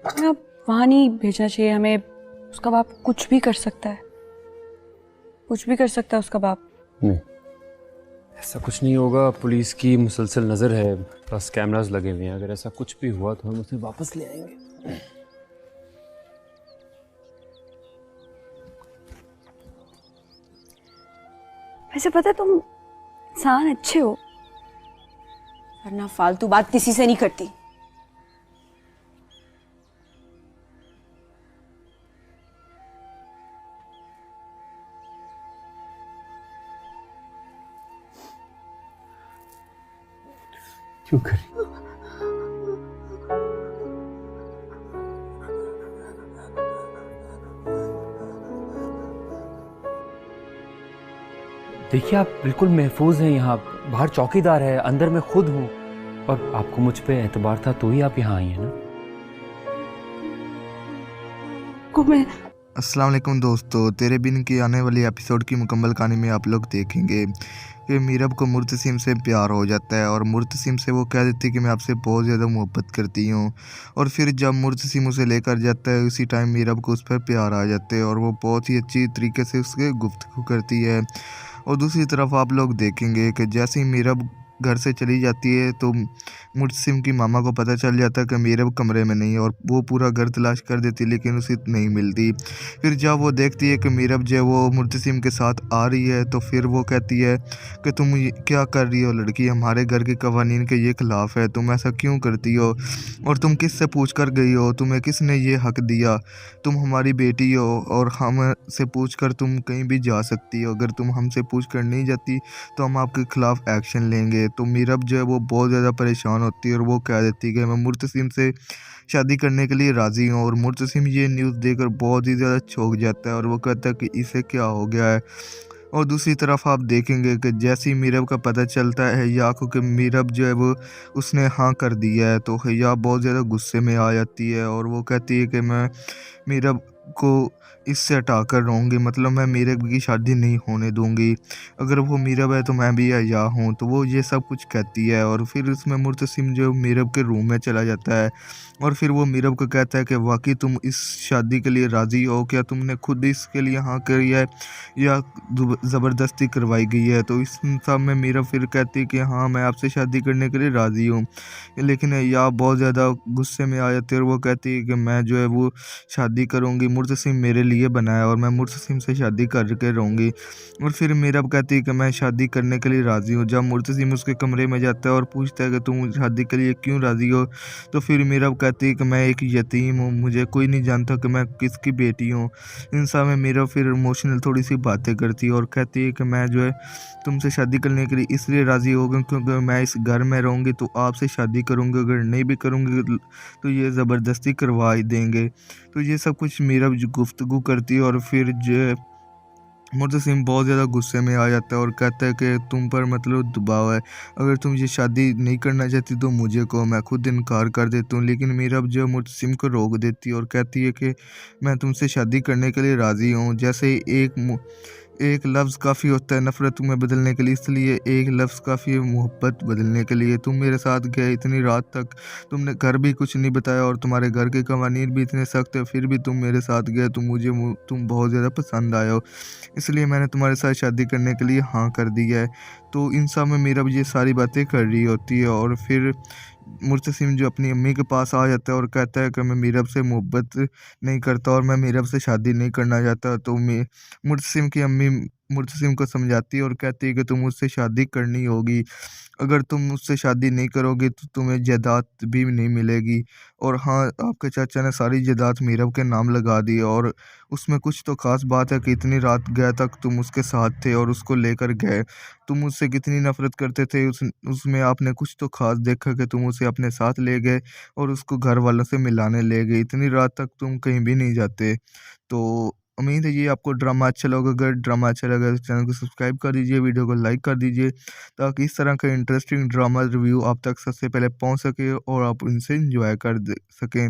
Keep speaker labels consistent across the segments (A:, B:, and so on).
A: अब वहाँ नहीं भेजना चाहिए हमें। उसका बाप कुछ भी कर सकता है, कुछ भी कर सकता है उसका बाप।
B: नहीं, ऐसा कुछ नहीं होगा। पुलिस की मुसलसल नज़र है, प्लस कैमरास लगे हुए हैं। अगर ऐसा कुछ भी हुआ तो हम उसे वापस ले आएंगे।
A: वैसे पता है तुम इंसान अच्छे हो, वरना फालतू बात किसी से नहीं करती।
B: क्यों करी? देखिए, आप बिल्कुल महफूज हैं यहाँ। बाहर चौकीदार है, अंदर मैं खुद हूँ। और आपको मुझ पे एतबार था तो ही आप यहाँ आई हैं ना।
A: को मैं
C: अस्सलाम वालेकुम दोस्तों, तेरे बिन की आने वाली एपिसोड की मुकम्मल कहानी में आप लोग देखेंगे कि मीरब को मुर्तसिम से प्यार हो जाता है और मुर्तसिम से वो कह देती है कि मैं आपसे बहुत ज़्यादा मोहब्बत करती हूँ। और फिर जब मुर्तसिम उसे लेकर जाता है उसी टाइम मीरब को उस पर प्यार आ जाता है और वो बहुत ही अच्छी तरीके से उसके गुफ्तगू करती है। और दूसरी तरफ आप लोग देखेंगे कि जैसे ही मीरब घर से चली जाती है तो मुर्तसिम की मामा को पता चल जाता है कि मीरब कमरे में नहीं है और वो पूरा घर तलाश कर देती है लेकिन उसे नहीं मिलती। फिर जब वो देखती है कि मीरब जो है वो मुर्तसिम के साथ आ रही है तो फिर वो कहती है कि तुम क्या कर रही हो लड़की, हमारे घर के कवानीन के ये खिलाफ है, तुम ऐसा क्यों करती हो और तुम किस से पूछ कर गई हो, तुम्हें किसने ये हक दिया, तुम हमारी बेटी हो और हम से पूछ कर तुम कहीं भी जा सकती हो, अगर तुम हमसे पूछ कर नहीं जाती तो हम आपके खिलाफ एक्शन लेंगे। तो मीरब जो है वो बहुत ज़्यादा परेशान होती है और वो कह देती है कि मैं मुर्तसिम से शादी करने के लिए राज़ी हूँ। और मुर्तसिम ये न्यूज़ देखकर बहुत ही ज़्यादा चौंक जाता है और वो कहता है कि इसे क्या हो गया है। और दूसरी तरफ आप देखेंगे कि जैसे ही मीरब का पता चलता है हिया को कि मीरब जो है वो उसने हाँ कर दिया है तो हिया बहुत ज़्यादा गुस्से में आ जाती है और वो कहती है कि मैं मीरब को इससे हटाकर रहूँगी, मतलब मैं मीरब की शादी नहीं होने दूँगी। अगर वो मीरब है तो मैं भी हिया हूँ। तो वो ये सब कुछ कहती है और फिर उसमें मुर्तसिम जो मीरब के रूम में चला जाता है और फिर वो मीरब को कहता है कि वाक़ई तुम इस शादी के लिए राज़ी हो? क्या तुमने खुद इसके लिए हाँ करी है या ज़बरदस्ती करवाई गई है? तो इस सब में मीरा फिर कहती है कि हाँ मैं आपसे शादी करने के लिए राज़ी हूँ। लेकिन या बहुत ज़्यादा गुस्से में आ जाती है और वो कहती है कि मैं जो है वो शादी करूँगी, मुर्तसिम मेरे लिए बना है और मैं मुर्तसिम से शादी करके रहूँगी। और फिर मीरा कहती है कि मैं शादी करने के लिए राज़ी हूँ। जब मुर्तसिम उसके कमरे में जाता है और पूछता है कि तुम शादी के लिए क्यों राज़ी हो, तो फिर मीरा कहती है कि मैं एक यतीम हूँ, मुझे कोई नहीं जानता कि मैं किसकी बेटी हूँ। इन सब में मीरा फिर इमोशनल थोड़ी सी बातें करती है और कहती है कि मैं जो है तुमसे शादी करने के लिए इसलिए राज़ी हो गई क्योंकि मैं इस घर में रहूँगी तो आपसे शादी करूँगी, अगर नहीं भी करूँगी तो ये ज़बरदस्ती करवा ही देंगे। तो ये सब कुछ मीरा जो गुफ्तगू करती है और फिर जो है मुर्तसिम बहुत ज़्यादा गुस्से में आ जाता है और कहता है कि तुम पर मतलब दबाव है, अगर तुम ये शादी नहीं करना चाहती तो मुझे कहो, मैं खुद इनकार कर देती हूँ। लेकिन मीरा जो है मुर्तसिम को रोक देती है और कहती है कि मैं तुमसे शादी करने के लिए राज़ी हूँ। जैसे ही एक लफ्ज़ काफ़ी होता है नफ़रत में बदलने के लिए, इसलिए एक लफ्ज़ काफ़ी है मोहब्बत बदलने के लिए। तुम मेरे साथ गए इतनी रात तक, तुमने घर भी कुछ नहीं बताया और तुम्हारे घर के कवानीन भी इतने सख्त है, फिर भी तुम मेरे साथ गए, तो मुझे तुम बहुत ज़्यादा पसंद आए हो, इसलिए मैंने तुम्हारे साथ शादी करने के लिए हाँ कर दिया है। तो इन सब में मीरा ये सारी बातें कर रही होती है और फिर मुर्तसिम जो अपनी अम्मी के पास आ जाता है और कहता है कि मैं मीरब से मोहब्बत नहीं करता और मैं मीरब से शादी नहीं करना चाहता। तो मुर्तसिम की अम्मी मुर्तसिम को समझाती है और कहती है कि तुम मुझसे शादी करनी होगी, अगर तुम मुझसे शादी नहीं करोगे तो तुम्हें जायदाद भी नहीं मिलेगी। और हाँ, आपके चाचा ने सारी जायदाद मीरब के नाम लगा दी है और उसमें कुछ तो ख़ास बात है कि इतनी रात गए तक तुम उसके साथ थे और उसको लेकर गए। तुम उससे कितनी नफ़रत करते थे उसमें आपने कुछ तो ख़ास देखा कि तुम उसे अपने साथ ले गए और उसको घर वालों से मिलाने ले गए। इतनी रात तक तुम कहीं भी नहीं जाते। तो उम्मीद है ये आपको ड्रामा अच्छा लगा। अगर ड्रामा अच्छा लगा तो चैनल को सब्सक्राइब कर दीजिए, वीडियो को लाइक कर दीजिए ताकि इस तरह का इंटरेस्टिंग ड्रामा रिव्यू आप तक सबसे पहले पहुंच सके और आप इनसे एंजॉय कर सकें।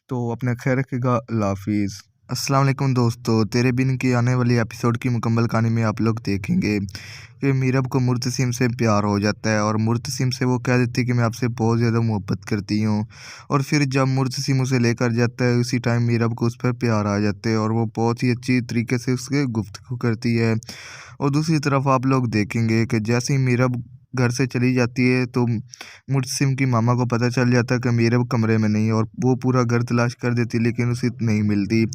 C: तो अपना ख्याल रखिएगा। अल्लाह हाफिज़। अस्सलाम वालेकुम दोस्तों, तेरे बिन की आने वाली एपिसोड की मुकम्मल कहानी में आप लोग देखेंगे कि मीरब को मुर्तसिम से प्यार हो जाता है और मुर्तसिम से वो कह देती है कि मैं आपसे बहुत ज़्यादा मोहब्बत करती हूँ। और फिर जब मुर्तसिम उसे लेकर जाता है उसी टाइम मीरब को उस पर प्यार आ जाता है और वो बहुत ही अच्छी तरीके से उसके गुफ्तगू करती है। और दूसरी तरफ आप लोग देखेंगे कि जैसे ही मीरब घर से चली जाती है तो मुर्तसिम की मामा को पता चल जाता है कि मीरब कमरे में नहीं है और वो पूरा घर तलाश कर देती है लेकिन उसे नहीं मिलती।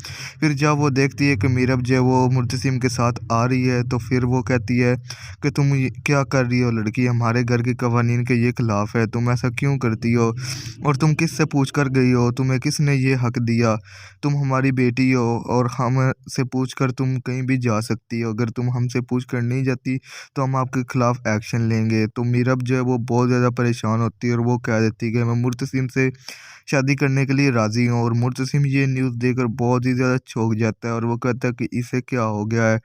C: फिर जब वो देखती है कि मीरब जो है वो मुर्तसिम के साथ आ रही है तो फिर वो कहती है कि तुम ये क्या कर रही हो लड़की, हमारे घर के कवानीन के ये खिलाफ है, तुम ऐसा क्यों करती हो और तुम किससे पूछ कर गई हो, तुम्हें किसने ये हक दिया, तुम हमारी बेटी हो और हमसे पूछ कर तुम कहीं भी जा सकती हो, अगर तुम हमसे पूछ कर नहीं जाती तो हम आपके खिलाफ एक्शन लेंगे। तो मीरब जो है वो बहुत ज़्यादा परेशान होती है और वो कह देती है कि मैं मुर्तसिम से शादी करने के लिए राज़ी हूँ। और मुर्तसिम ये न्यूज़ देखकर बहुत ही ज़्यादा चौंक जाता है और वो कहता है कि इसे क्या हो गया है।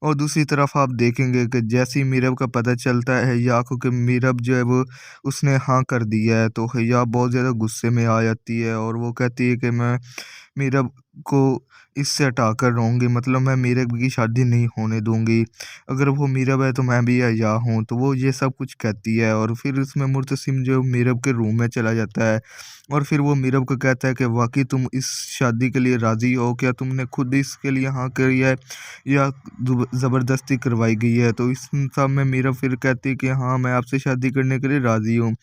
C: और दूसरी तरफ आप देखेंगे कि जैसे ही मीरब का पता चलता है हैया को कि मीरब जो है वो उसने हाँ कर दिया है तो हैया बहुत ज़्यादा गुस्से में आ जाती है और वो कहती है कि मैं मीरब को इससे हटाकर रहूँगी, मतलब मैं मीरब की शादी नहीं होने दूँगी। अगर वो मीरब है तो मैं भी हैया हूँ। तो वो ये सब कुछ कहती है और फिर उसमें मुर्तसिम जो मीरब के रूम में चला जाता है और फिर वो मीरब को कहता है कि वाक़ई तुम इस शादी के लिए राज़ी हो? क्या तुमने खुद इसके लिए हाँ करी है या ज़बरदस्ती करवाई गई है? तो इस सब में मीरा फिर कहती है कि हाँ मैं आपसे शादी करने के लिए राज़ी हूँ।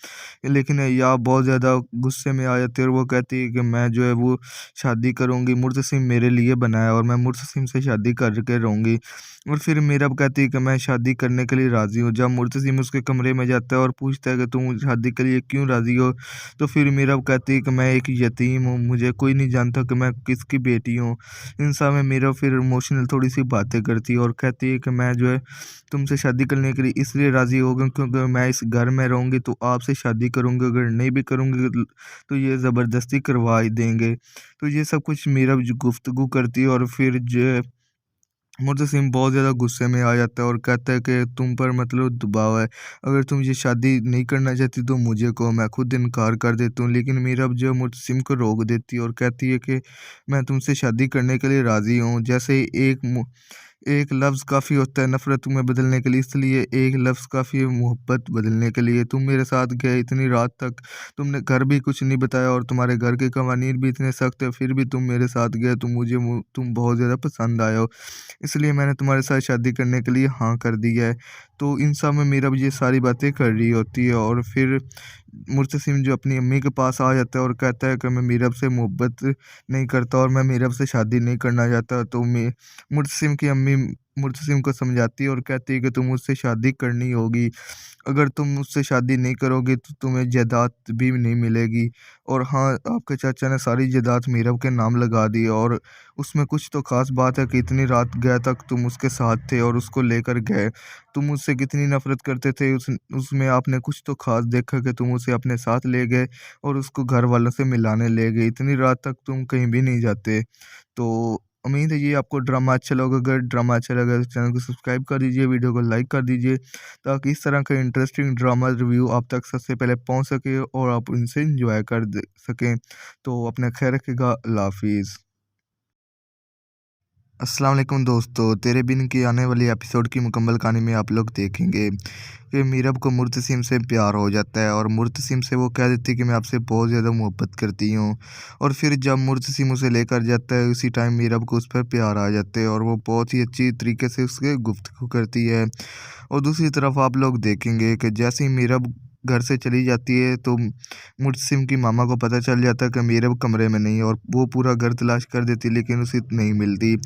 C: लेकिन या बहुत ज़्यादा गुस्से में आ जाती है और वो कहती है कि मैं जो है वो शादी करूँगी, मुर्तसिम मेरे लिए बना है और मैं मुर्तसिम से शादी करके रहूँगी। और फिर मीरा कहती है कि मैं शादी करने के लिए राज़ी हूँ। जब मुर्तसिम उसके कमरे में जाता है और पूछता है कि तुम शादी के लिए क्यों राज़ी हो? तो फिर मीरा कहती है कि मैं एक यतीम हूँ, मुझे कोई नहीं जानता कि मैं किसकी बेटी हूँ। इन सब में मीरा फिर इमोशनल थोड़ी-सी बातें करती है और कहती है कि मैं जो है तुमसे शादी करने के लिए इसलिए राज़ी हो गई क्योंकि मैं इस घर में रहूँगी तो आपसे शादी करूँगी, अगर नहीं भी करूँगी तो ये ज़बरदस्ती करवा ही देंगे। तो ये सब कुछ मीरा जो गुफ्तगू करती है और फिर जो है मुर्तसिम बहुत ज़्यादा गुस्से में आ जाता है और कहता है कि तुम पर मतलब दबाव है, अगर तुम ये शादी नहीं करना चाहती तो मुझे कहो, मैं खुद इनकार कर देता हूँ। लेकिन मीरा जो है मुर्तसिम को रोक देती है और कहती है कि मैं तुमसे शादी करने के लिए राज़ी हूँ। जैसे ही एक लफ्ज़ काफ़ी होता है नफ़रत में बदलने के लिए, इसलिए एक लफ्ज़ काफ़ी है मोहब्बत बदलने के लिए। तुम मेरे साथ गए इतनी रात तक, तुमने घर भी कुछ नहीं बताया और तुम्हारे घर के कवानीन भी इतने सख्त है, फिर भी तुम मेरे साथ गए, तुम बहुत ज़्यादा पसंद आए हो, इसलिए मैंने तुम्हारे साथ शादी करने के लिए हाँ कर दी है। तो इन सब में मीरा ये सारी बातें कर रही होती है और फिर मुर्तसिम जो अपनी अम्मी के पास आ जाता है और कहता है कि मैं मीरब से मोहब्बत नहीं करता और मैं मीरब से शादी नहीं करना चाहता। तो मैं मुर्तसिम की अम्मी मुर्तसिम को समझाती है और कहती है कि तुम मुझसे शादी करनी होगी, अगर तुम मुझसे शादी नहीं करोगे तो तुम्हें जायदाद भी नहीं मिलेगी। और हाँ, आपके चाचा ने सारी जायदाद मीरब के नाम लगा दी और उसमें कुछ तो ख़ास बात है कि इतनी रात गए तक तुम उसके साथ थे और उसको लेकर गए। तुम उससे कितनी नफ़रत करते थे उसमें आपने कुछ तो ख़ास देखा कि तुम उसे अपने साथ ले गए और उसको घर वालों से मिलाने ले गए। इतनी रात तक तुम कहीं भी नहीं जाते। तो उम्मीद है ये आपको ड्रामा अच्छा लगा। अगर ड्रामा अच्छा लगा तो चैनल को सब्सक्राइब कर दीजिए, वीडियो को लाइक कर दीजिए ताकि इस तरह का इंटरेस्टिंग ड्रामा रिव्यू आप तक सबसे पहले पहुँच सके और आप इनसे एंजॉय कर सकें। तो अपना ख्याल रखिएगा। अल्लाह हाफिज़। अस्सलाम वालेकुम दोस्तों, तेरे बिन की आने वाली एपिसोड की मुकम्मल कहानी में आप लोग देखेंगे कि मीरब को मुर्तसिम से प्यार हो जाता है और मुर्तसिम से वो कह देती है कि मैं आपसे बहुत ज़्यादा मोहब्बत करती हूँ। और फिर जब मुर्तसिम उसे लेकर जाता है उसी टाइम मीरब को उस पर प्यार आ जाता है और वो बहुत ही अच्छी तरीके से उसके गुफ्तगू करती है। और दूसरी तरफ आप लोग देखेंगे कि जैसे ही मीरब घर से चली जाती है तो मुर्तसिम की मामा को पता चल जाता है कि मीरब कमरे में नहीं है और वो पूरा घर तलाश कर देती है लेकिन उसे नहीं मिलती।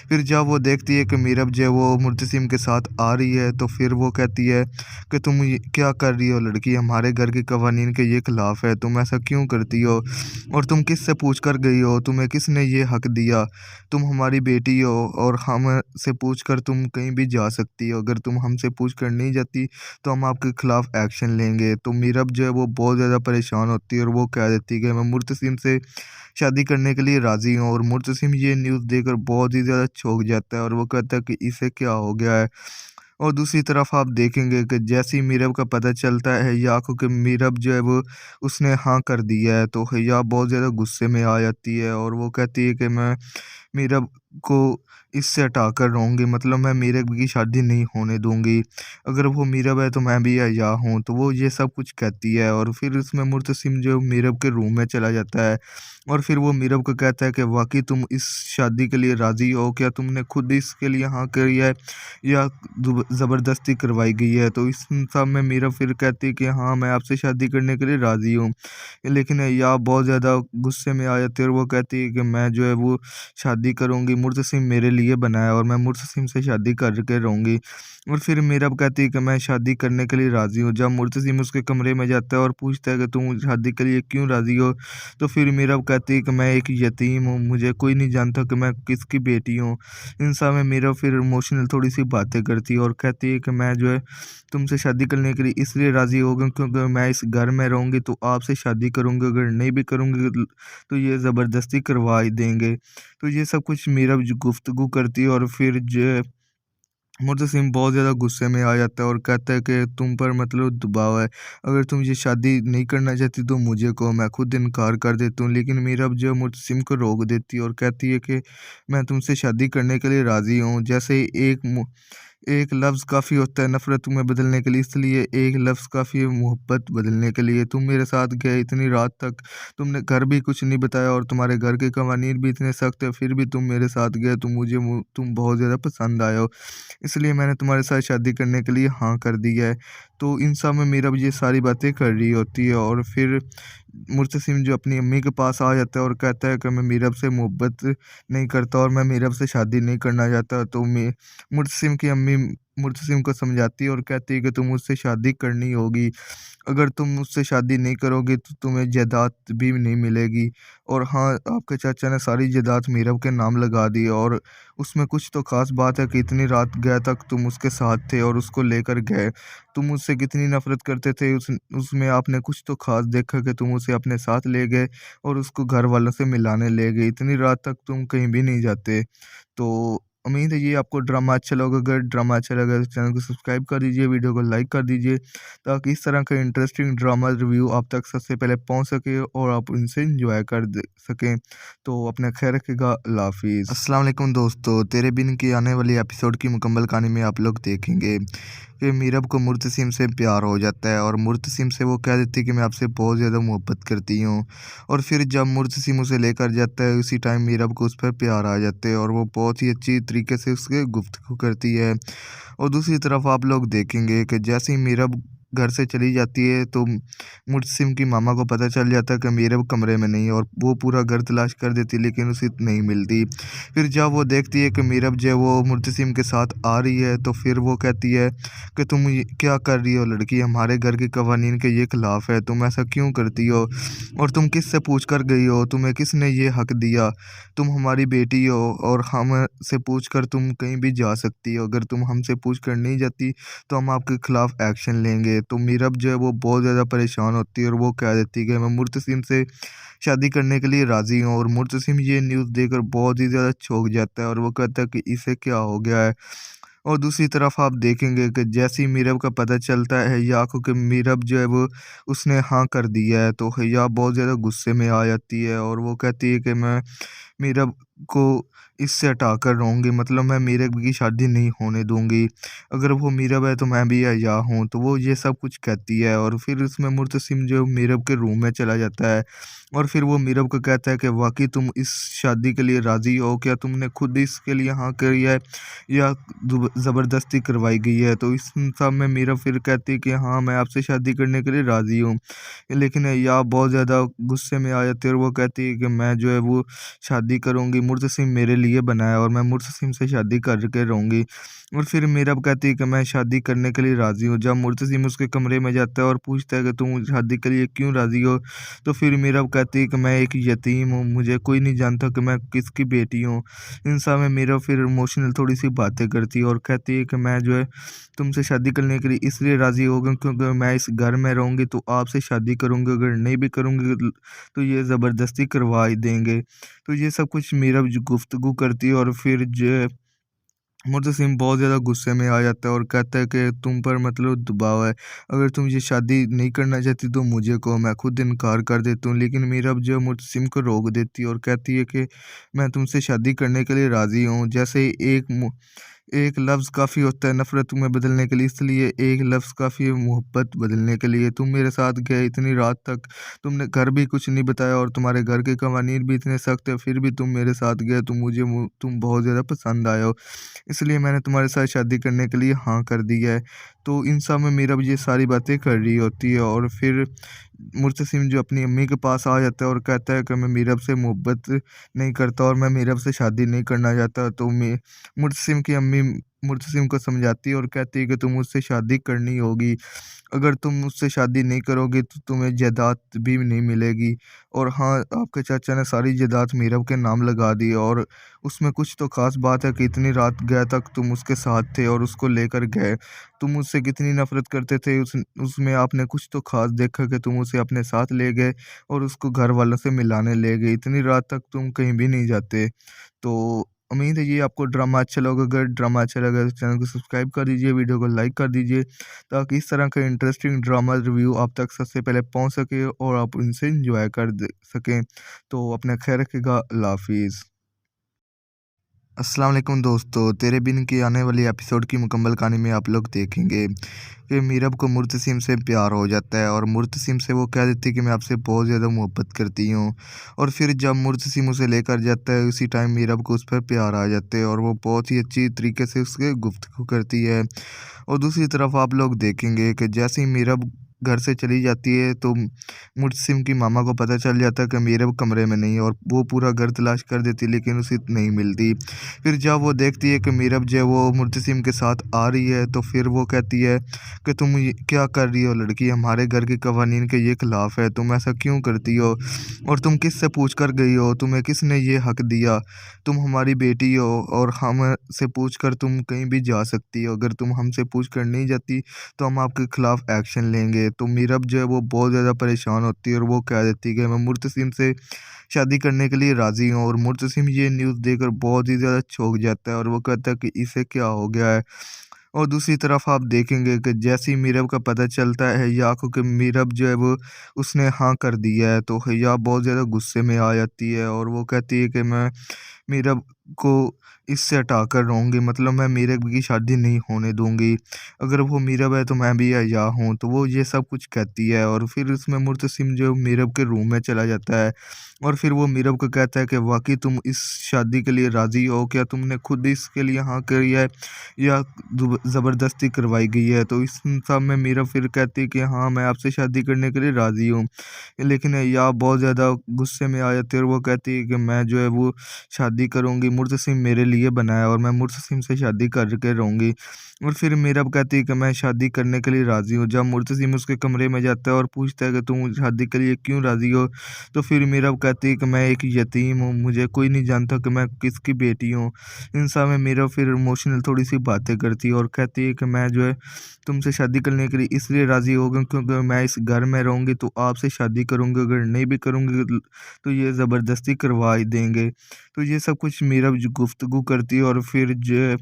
C: फिर जब वो देखती है कि मीरब जो है वो मुर्तसिम के साथ आ रही है तो फिर वो कहती है कि तुम ये क्या कर रही हो लड़की, हमारे घर के कवानीन के ये खिलाफ है, तुम ऐसा क्यों करती हो और तुम किससे पूछ कर गई हो, तुम्हें किसने ये हक दिया, तुम हमारी बेटी हो और हमसे पूछ कर तुम कहीं भी जा सकती हो, अगर तुम हमसे पूछ कर नहीं जाती तो हम आपके खिलाफ एक्शन लेंगे। तो मीरब जो है वो बहुत ज़्यादा परेशान होती है और वो कह देती है कि मैं मुर्तसिम से शादी करने के लिए राज़ी हूँ। और मुर्तसिम ये न्यूज़ देखकर बहुत ही ज़्यादा चौंक जाता है और वो कहता है कि इसे क्या हो गया है। और दूसरी तरफ आप देखेंगे कि जैसे ही मीरब का पता चलता है हैया को कि मीरब जो है वो उसने हाँ कर दिया है तो हैया बहुत ज़्यादा गुस्से में आ जाती है और वो कहती है कि मैं मीरब को इससे हटाकर रहूँगी, मतलब मैं मीरब की शादी नहीं होने दूँगी। अगर वो मीरब है तो मैं भी अया हूँ, तो वो ये सब कुछ कहती है और फिर उसमें मुर्तसिम जो मीरब के रूम में चला जाता है और फिर वो मीरब को कहता है कि वाक़ई तुम इस शादी के लिए राज़ी हो? क्या तुमने खुद इसके लिए हाँ करी है या ज़बरदस्ती करवाई गई है? तो इस सब में मीरब फिर कहती है कि हाँ, मैं आपसे शादी करने के लिए राज़ी हूँ। लेकिन या बहुत ज़्यादा गुस्से में आ जाती है और वो कहती है कि मैं जो है वो शादी करूँगी, मुर्तसिम मेरे लिए बना है और मैं मुर्तसिम से शादी करके रहूँगी। और फिर मीरब कहती है कि मैं शादी करने के लिए राज़ी हूँ। जब मुर्तसिम उसके कमरे में जाता है और पूछता है कि तुम शादी के लिए क्यों राज़ी हो? तो फिर मीरब कहती है कि मैं एक यतीम हूँ, मुझे कोई नहीं जानता कि मैं किसकी बेटी हूँ। इन सब में मीरब फिर इमोशनल थोड़ी-सी बातें करती है और कहती है कि मैं जो है तुमसे शादी करने के लिए इसलिए राज़ी हो गई क्योंकि मैं इस घर में रहूँगी तो आपसे शादी करूँगी, अगर नहीं भी करूँगी तो ये ज़बरदस्ती करवा ही देंगे। तो ये सब कुछ मीरब जो गुफ्तगू करती है और फिर जो है मुर्तसिम बहुत ज़्यादा गुस्से में आ जाता है और कहता है कि तुम पर मतलब दबाव है। अगर तुम ये शादी नहीं करना चाहती तो मुझे कहो, मैं खुद इनकार कर देती हूँ। लेकिन मीरब जो है मुर्तसिम को रोक देती है और कहती है कि मैं तुमसे शादी करने के लिए राज़ी हूँ। जैसे ही एक लफ्ज़ काफ़ी होता है नफ़रत में बदलने के लिए, इसलिए एक लफ्ज़ काफ़ी है मोहब्बत बदलने के लिए। तुम मेरे साथ गए इतनी रात तक, तुमने घर भी कुछ नहीं बताया और तुम्हारे घर के कवानीन भी इतने सख्त है, फिर भी तुम मेरे साथ गए, तो मुझे तुम बहुत ज़्यादा पसंद आए हो। इसलिए मैंने तुम्हारे साथ शादी करने के लिए हाँ कर दी है। तो इन सब में मीरा ये सारी बातें कर रही होती है और फिर मुर्तसिम जो अपनी अम्मी के पास आ जाता है और कहता है कि मैं मीरब से मोहब्बत नहीं करता और मैं मीरब से शादी नहीं करना चाहता। तो मुर्तसिम की अम्मी मुर्तसिम को समझाती है और कहती है कि तुम मुझसे शादी करनी होगी। अगर तुम मुझसे शादी नहीं करोगे तो तुम्हें जायदाद भी नहीं मिलेगी। और हाँ, आपके चाचा ने सारी जायदाद मीरब के नाम लगा दी है और उसमें कुछ तो ख़ास बात है कि इतनी रात गए तक तुम उसके साथ थे और उसको लेकर गए। तुम मुझसे कितनी नफ़रत करते थे, उसमें आपने कुछ तो ख़ास देखा कि तुम उसे अपने साथ ले गए और उसको घर वालों से मिलाने ले गए। इतनी रात तक तुम कहीं भी नहीं जाते। तो उम्मीद है ये आपको ड्रामा अच्छा लगा। अगर ड्रामा अच्छा लगा तो चैनल को सब्सक्राइब कर दीजिए, वीडियो को लाइक कर दीजिए ताकि इस तरह का इंटरेस्टिंग ड्रामा रिव्यू आप तक सबसे पहले पहुंच सके और आप इनसे एंजॉय कर सकें। तो अपना ख्याल रखिएगा। अल्लाह हाफिज़। अस्सलाम वालेकुम दोस्तों, तेरे बिन की आने वाली एपिसोड की मुकम्मल कहानी में आप लोग देखेंगे कि मीरब को मुर्तसिम से प्यार हो जाता है और मुर्तसिम से वो कह देती है कि मैं आपसे बहुत ज़्यादा मोहब्बत करती हूँ। और फिर जब मुर्तसिम उसे लेकर जाता है उसी टाइम मीरब को उस पर प्यार आ जाते हैं और वो बहुत ही अच्छी तरीके से उसके गुफ्तगू करती है। और दूसरी तरफ आप लोग देखेंगे कि जैसे ही मीरब घर से चली जाती है तो मुर्तसिम की मामा को पता चल जाता है कि मीरब कमरे में नहीं है और वो पूरा घर तलाश कर देती है लेकिन उसे नहीं मिलती। फिर जब वो देखती है कि मीरब जो है वो मुर्तसिम के साथ आ रही है तो फिर वो कहती है कि तुम ये क्या कर रही हो लड़की, हमारे घर के कवानीन के ये खिलाफ है, तुम ऐसा क्यों करती हो और तुम किससे पूछ कर गई हो, तुम्हें किसने ये हक दिया, तुम हमारी बेटी हो और हमसे पूछ कर तुम कहीं भी जा सकती हो, अगर तुम हमसे पूछ कर नहीं जाती तो हम आपके खिलाफ एक्शन लेंगे। तो मीरब जो है वो बहुत ज़्यादा परेशान होती है और वो कह देती है कि मैं मुर्तसिम से शादी करने के लिए राज़ी हूँ। और मुर्तसिम ये न्यूज़ देखकर बहुत ही ज़्यादा चौंक जाता है और वो कहता है कि इसे क्या हो गया है। और दूसरी तरफ आप देखेंगे कि जैसे ही मीरब का पता चलता है हैया को कि मीरब जो है वो उसने हाँ कर दिया है तो हैया बहुत ज़्यादा गुस्से में आ जाती है और वो कहती है कि मैं मीरब को इससे हटाकर रहूँगी, मतलब मैं मीरब की शादी नहीं होने दूँगी। अगर वो मीरब है तो मैं भी हैया हूँ। तो वो ये सब कुछ कहती है और फिर उसमें मुर्तसिम जो मीरब के रूम में चला जाता है और फिर वो मीरब को कहता है कि वाक़ई तुम इस शादी के लिए राज़ी हो? क्या तुमने खुद इसके लिए हाँ करी है या ज़बरदस्ती करवाई गई है? तो इस सब में मीरब फिर कहती है कि हाँ, मैं आपसे शादी करने के लिए राज़ी हूँ। लेकिन या बहुत ज़्यादा गुस्से में आ जाती है और वो कहती है कि मैं जो है वो शादी करूँगी, मुर्तसिम मेरे लिए बना है और मैं मुर्तसिम से शादी करके रहूँगी। और फिर मीरब कहती है कि मैं शादी करने के लिए राज़ी हूँ। जब मुर्तसिम उसके कमरे में जाता है और पूछता है कि तुम शादी के लिए क्यों राज़ी हो? तो फिर मीरब कहती है कि मैं एक यतीम हूँ, मुझे कोई नहीं जानता कि मैं किसकी बेटी हूँ। इन सब में मीरब फिर इमोशनल थोड़ी-सी बातें करती है और कहती है कि मैं जो है तुमसे शादी करने के लिए इसलिए राज़ी हो गई क्योंकि मैं इस घर में रहूँगी तो आपसे शादी करूँगी, अगर नहीं भी करूँगी तो ये ज़बरदस्ती करवा ही देंगे। तो ये सब कुछ मीरब जो गुफ्तगू करती है और फिर जो है मुर्तसिम बहुत ज़्यादा गुस्से में आ जाता है और कहता है कि तुम पर मतलब दबाव है। अगर तुम ये शादी नहीं करना चाहती तो मुझे कहो, मैं खुद इनकार कर देता हूँ। लेकिन मीरब जो है मुर्तसिम को रोक देती है और कहती है कि मैं तुमसे शादी करने के लिए राज़ी हूँ। जैसे ही एक लफ्ज़ काफ़ी होता है नफ़रत में बदलने के लिए, इसलिए एक लफ्ज़ काफ़ी है मोहब्बत बदलने के लिए। तुम मेरे साथ गए इतनी रात तक, तुमने घर भी कुछ नहीं बताया और तुम्हारे घर के कवानीन भी इतने सख्त है, फिर भी तुम मेरे साथ गए। तुम बहुत ज़्यादा पसंद आए हो, इसलिए मैंने तुम्हारे साथ शादी करने के लिए हाँ कर दी है। तो इन सब में मीरा ये सारी बातें कर रही होती है और फिर मुर्तसिम जो अपनी अम्मी के पास आ जाता है और कहता है कि मैं मीरब से मोहब्बत नहीं करता और मैं मीरब से शादी नहीं करना चाहता। तो मैं मुर्तसिम की अम्मी मुर्तसिम को समझाती है और कहती है कि तुम मुझसे शादी करनी होगी। अगर तुम मुझसे शादी नहीं करोगे तो तुम्हें जायदाद भी नहीं मिलेगी। और हाँ, आपके चाचा ने सारी जायदाद मीरब के नाम लगा दी और उसमें कुछ तो ख़ास बात है कि इतनी रात गए तक तुम उसके साथ थे और उसको लेकर गए। तुम मुझसे कितनी नफ़रत करते थे, उसमें आपने कुछ तो ख़ास देखा कि तुम उसे अपने साथ ले गए और उसको घर वालों से मिलाने ले गए। इतनी रात तक तुम कहीं भी नहीं जाते। तो उम्मीद है ये आपको ड्रामा अच्छा लगा। अगर ड्रामा अच्छा लगा तो चैनल को सब्सक्राइब कर दीजिए, वीडियो को लाइक कर दीजिए, ताकि इस तरह का इंटरेस्टिंग ड्रामा रिव्यू आप तक सबसे पहले पहुंच सके और आप इनसे एंजॉय कर सकें। तो अपना ख्याल रखिएगा। अल्लाह हाफिज़। अस्सलाम वालेकुम दोस्तों, तेरे बिन की आने वाली एपिसोड की मुकम्मल कहानी में आप लोग देखेंगे कि मीरब को मुर्तसिम से प्यार हो जाता है और मुर्तसिम से वो कह देती है कि मैं आपसे बहुत ज़्यादा मोहब्बत करती हूँ। और फिर जब मुर्तसिम उसे लेकर जाता है उसी टाइम मीरब को उस पर प्यार आ जाते हैं और वो बहुत ही अच्छी तरीके से उसके गुफ्तगू करती है। और दूसरी तरफ आप लोग देखेंगे कि जैसे ही मीरब घर से चली जाती है तो मुर्तसिम की मामा को पता चल जाता है कि मीरब कमरे में नहीं है और वो पूरा घर तलाश कर देती है लेकिन उसे नहीं मिलती। फिर जब वो देखती है कि मीरब जो है वो मुर्तसिम के साथ आ रही है तो फिर वो कहती है कि तुम ये क्या कर रही हो लड़की, हमारे घर के कवानीन के ये खिलाफ है, तुम ऐसा क्यों करती हो और तुम किससे पूछ कर गई हो, तुम्हें किसने ये हक दिया, तुम हमारी बेटी हो और हमसे पूछ कर तुम कहीं भी जा सकती हो, अगर तुम हमसे पूछ कर नहीं जाती तो हम आपके खिलाफ एक्शन लेंगे। तो मीरब जो है वो बहुत ज़्यादा परेशान होती है और वो कह देती है कि मैं मुर्तसिम से शादी करने के लिए राज़ी हूँ। और मुर्तसिम ये न्यूज़ देखकर बहुत ही ज़्यादा चौंक जाता है और वो कहता है कि इसे क्या हो गया है। और दूसरी तरफ आप देखेंगे कि जैसे ही मीरब का पता चलता है हैया को कि मीरब जो है वो उसने हाँ कर दिया है तो हैया बहुत ज़्यादा गुस्से में आ जाती है और वो कहती है कि मैं मीरब को इससे हटाकर रहूँगी, मतलब मैं मीरब की शादी नहीं होने दूँगी। अगर वो मीरब है तो मैं भी हैया हूँ। तो वो ये सब कुछ कहती है और फिर उसमें मुर्तसिम जो मीरब के रूम में चला जाता है और फिर वो मीरब को कहता है कि वाक़ई तुम इस शादी के लिए राज़ी हो? क्या तुमने खुद इसके लिए हाँ करी है या ज़बरदस्ती करवाई गई है? तो इस सब में मीरा फिर कहती है कि हाँ, मैं आपसे शादी करने के लिए राज़ी हूँ। लेकिन या बहुत ज़्यादा गुस्से में आ जाती है और वो कहती है कि मैं जो है वो शादी करूँगी, मुर्तसिम मेरे लिए बना है और मैं मुर्तसिम से शादी करके रहूँगी। और फिर मीरब कहती है कि मैं शादी करने के लिए राज़ी हूँ। जब मुर्तसिम उसके कमरे में जाता है और पूछता है कि तुम शादी के लिए क्यों राज़ी हो? तो फिर मीरब कहती है कि मैं एक यतीम हूँ, मुझे कोई नहीं जानता कि मैं किसकी बेटी हूँ। इन सब में मीरा फिर इमोशनल थोड़ी-सी बातें करती है और कहती है कि मैं जो है तुमसे शादी करने के लिए इसलिए राज़ी हो गई क्योंकि मैं इस घर में रहूँगी तो आपसे शादी करूँगी, अगर नहीं भी करूँगी तो ये ज़बरदस्ती करवा ही देंगे। तो ये सब कुछ मीरा जो गुफ्तगू करती है और फिर जो है